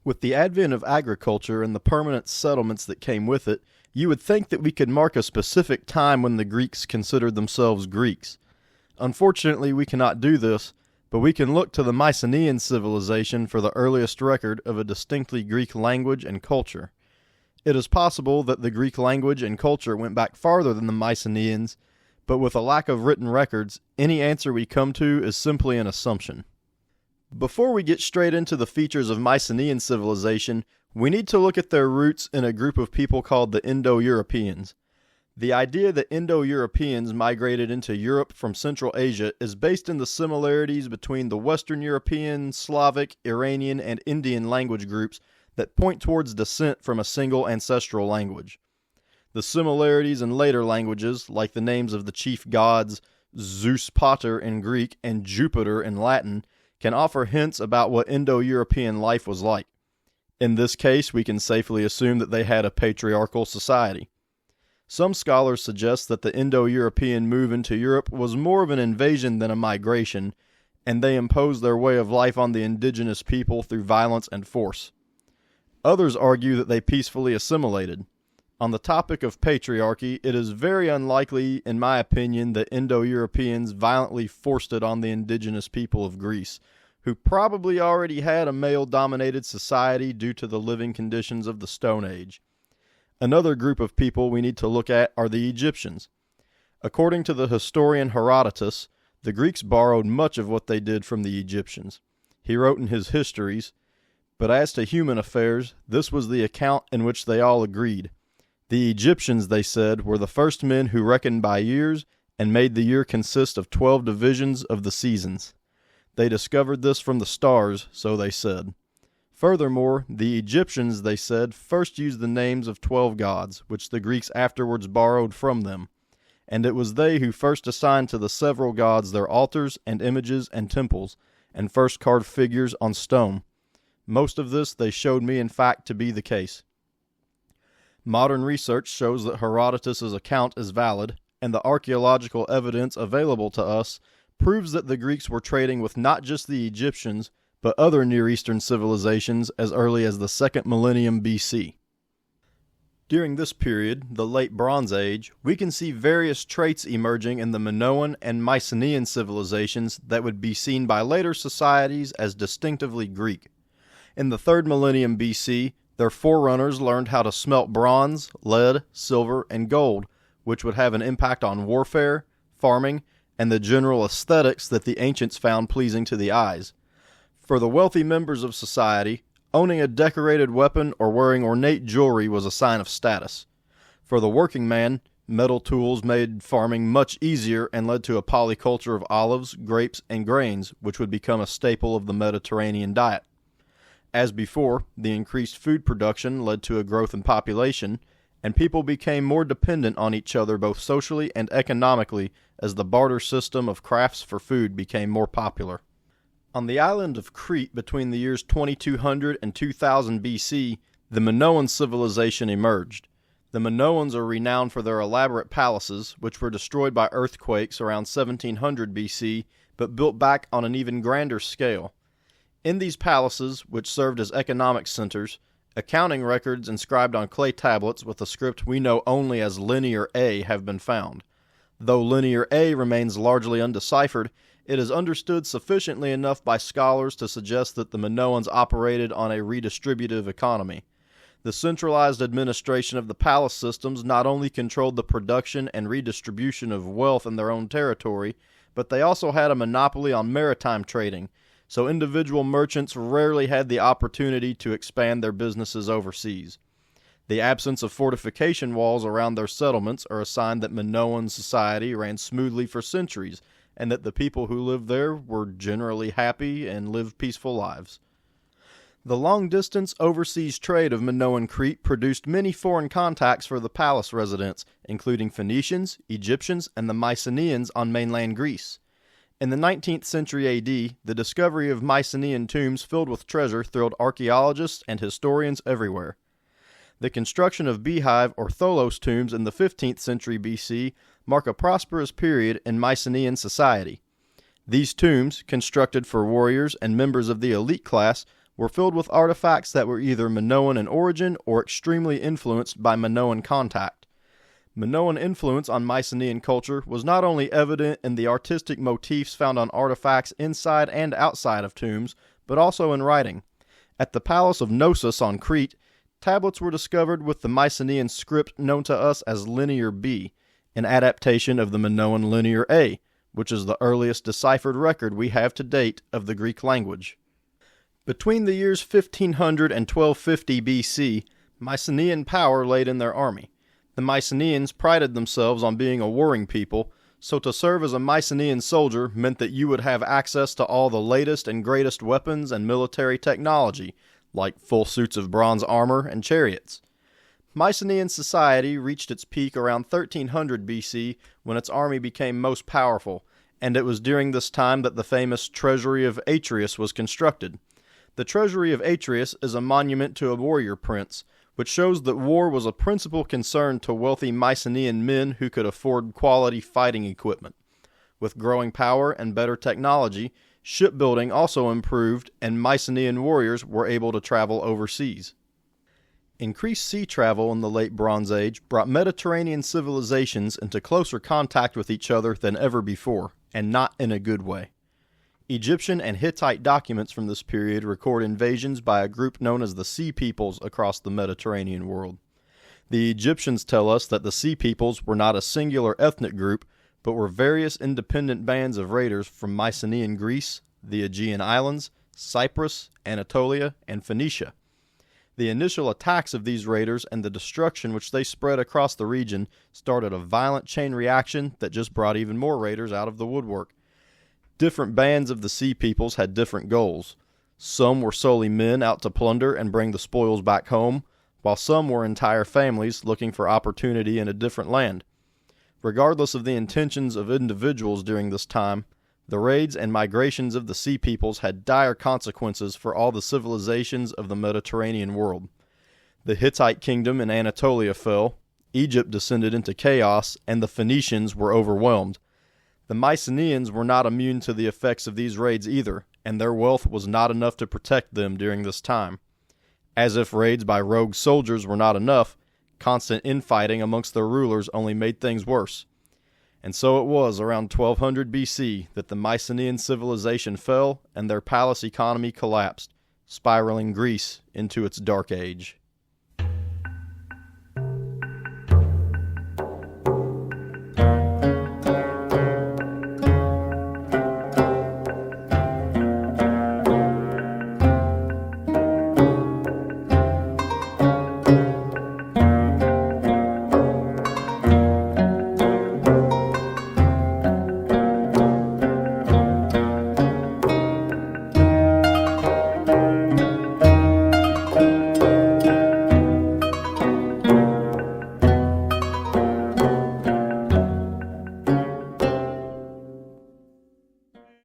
With the advent of agriculture and the permanent settlements that came with it, you would think that we could mark a specific time when the Greeks considered themselves Greeks. Unfortunately, we cannot do this, but we can look to the Mycenaean civilization for the earliest record of a distinctly Greek language and culture. It is possible that the Greek language and culture went back farther than the Mycenaeans, but with a lack of written records, any answer we come to is simply an assumption. Before we get straight into the features of Mycenaean civilization, we need to look at their roots in a group of people called the Indo-Europeans. The idea that Indo-Europeans migrated into Europe from Central Asia is based in the similarities between the Western European, Slavic, Iranian, and Indian language groups that point towards descent from a single ancestral language. The similarities in later languages, like the names of the chief gods, Zeus Pater in Greek and Jupiter in Latin, can offer hints about what Indo-European life was like. In this case, we can safely assume that they had a patriarchal society. Some scholars suggest that the Indo-European move into Europe was more of an invasion than a migration, and they imposed their way of life on the indigenous people through violence and force. Others argue that they peacefully assimilated. On the topic of patriarchy, it is very unlikely, in my opinion, that Indo-Europeans violently forced it on the indigenous people of Greece, who probably already had a male-dominated society due to the living conditions of the Stone Age. Another group of people we need to look at are the Egyptians. According to the historian Herodotus, the Greeks borrowed much of what they did from the Egyptians. He wrote in his histories, "But as to human affairs, this was the account in which they all agreed. The Egyptians, they said, were the first men who reckoned by years and made the year consist of 12 divisions of the seasons. They discovered this from the stars, so they said. Furthermore, the Egyptians, they said, first used the names of 12 gods, which the Greeks afterwards borrowed from them. And it was they who first assigned to the several gods their altars and images and temples, and first carved figures on stone. Most of this they showed me in fact to be the case." Modern research shows that Herodotus' account is valid, and the archaeological evidence available to us proves that the Greeks were trading with not just the Egyptians, but other Near Eastern civilizations as early as the 2nd millennium BC. During this period, the Late Bronze Age, we can see various traits emerging in the Minoan and Mycenaean civilizations that would be seen by later societies as distinctively Greek. In the 3rd millennium BC, their forerunners learned how to smelt bronze, lead, silver, and gold, which would have an impact on warfare, farming, and the general aesthetics that the ancients found pleasing to the eyes. For the wealthy members of society, owning a decorated weapon or wearing ornate jewelry was a sign of status. For the working man, metal tools made farming much easier and led to a polyculture of olives, grapes, and grains, which would become a staple of the Mediterranean diet. As before, the increased food production led to a growth in population, and people became more dependent on each other both socially and economically as the barter system of crafts for food became more popular. On the island of Crete between the years 2200 and 2000 BC, the Minoan civilization emerged. The Minoans are renowned for their elaborate palaces, which were destroyed by earthquakes around 1700 BC, but built back on an even grander scale. In these palaces, which served as economic centers, accounting records inscribed on clay tablets with a script we know only as Linear A have been found. Though Linear A remains largely undeciphered, it is understood sufficiently enough by scholars to suggest that the Minoans operated on a redistributive economy. The centralized administration of the palace systems not only controlled the production and redistribution of wealth in their own territory, but they also had a monopoly on maritime trading, so individual merchants rarely had the opportunity to expand their businesses overseas. The absence of fortification walls around their settlements are a sign that Minoan society ran smoothly for centuries, and that the people who lived there were generally happy and lived peaceful lives. The long-distance overseas trade of Minoan Crete produced many foreign contacts for the palace residents, including Phoenicians, Egyptians, and the Mycenaeans on mainland Greece. In the 19th century AD, the discovery of Mycenaean tombs filled with treasure thrilled archaeologists and historians everywhere. The construction of beehive or tholos tombs in the 15th century BC mark a prosperous period in Mycenaean society. These tombs, constructed for warriors and members of the elite class, were filled with artifacts that were either Minoan in origin or extremely influenced by Minoan contact. Minoan influence on Mycenaean culture was not only evident in the artistic motifs found on artifacts inside and outside of tombs, but also in writing. At the palace of Knossos on Crete, tablets were discovered with the Mycenaean script known to us as Linear B, an adaptation of the Minoan Linear A, which is the earliest deciphered record we have to date of the Greek language. Between the years 1500 and 1250 BC, Mycenaean power laid in their army. The Mycenaeans prided themselves on being a warring people, so to serve as a Mycenaean soldier meant that you would have access to all the latest and greatest weapons and military technology, like full suits of bronze armor and chariots. Mycenaean society reached its peak around 1300 BC when its army became most powerful, and it was during this time that the famous Treasury of Atreus was constructed. The Treasury of Atreus is a monument to a warrior prince, which shows that war was a principal concern to wealthy Mycenaean men who could afford quality fighting equipment. With growing power and better technology, shipbuilding also improved and Mycenaean warriors were able to travel overseas. Increased sea travel in the Late Bronze Age brought Mediterranean civilizations into closer contact with each other than ever before, and not in a good way. Egyptian and Hittite documents from this period record invasions by a group known as the Sea Peoples across the Mediterranean world. The Egyptians tell us that the Sea Peoples were not a singular ethnic group, but were various independent bands of raiders from Mycenaean Greece, the Aegean Islands, Cyprus, Anatolia, and Phoenicia. The initial attacks of these raiders and the destruction which they spread across the region started a violent chain reaction that just brought even more raiders out of the woodwork. Different bands of the Sea Peoples had different goals. Some were solely men out to plunder and bring the spoils back home, while some were entire families looking for opportunity in a different land. Regardless of the intentions of individuals during this time, the raids and migrations of the Sea Peoples had dire consequences for all the civilizations of the Mediterranean world. The Hittite kingdom in Anatolia fell, Egypt descended into chaos, and the Phoenicians were overwhelmed. The Mycenaeans were not immune to the effects of these raids either, and their wealth was not enough to protect them during this time. As if raids by rogue soldiers were not enough, constant infighting amongst their rulers only made things worse. And so it was around 1200 BC that the Mycenaean civilization fell and their palace economy collapsed, spiraling Greece into its dark age.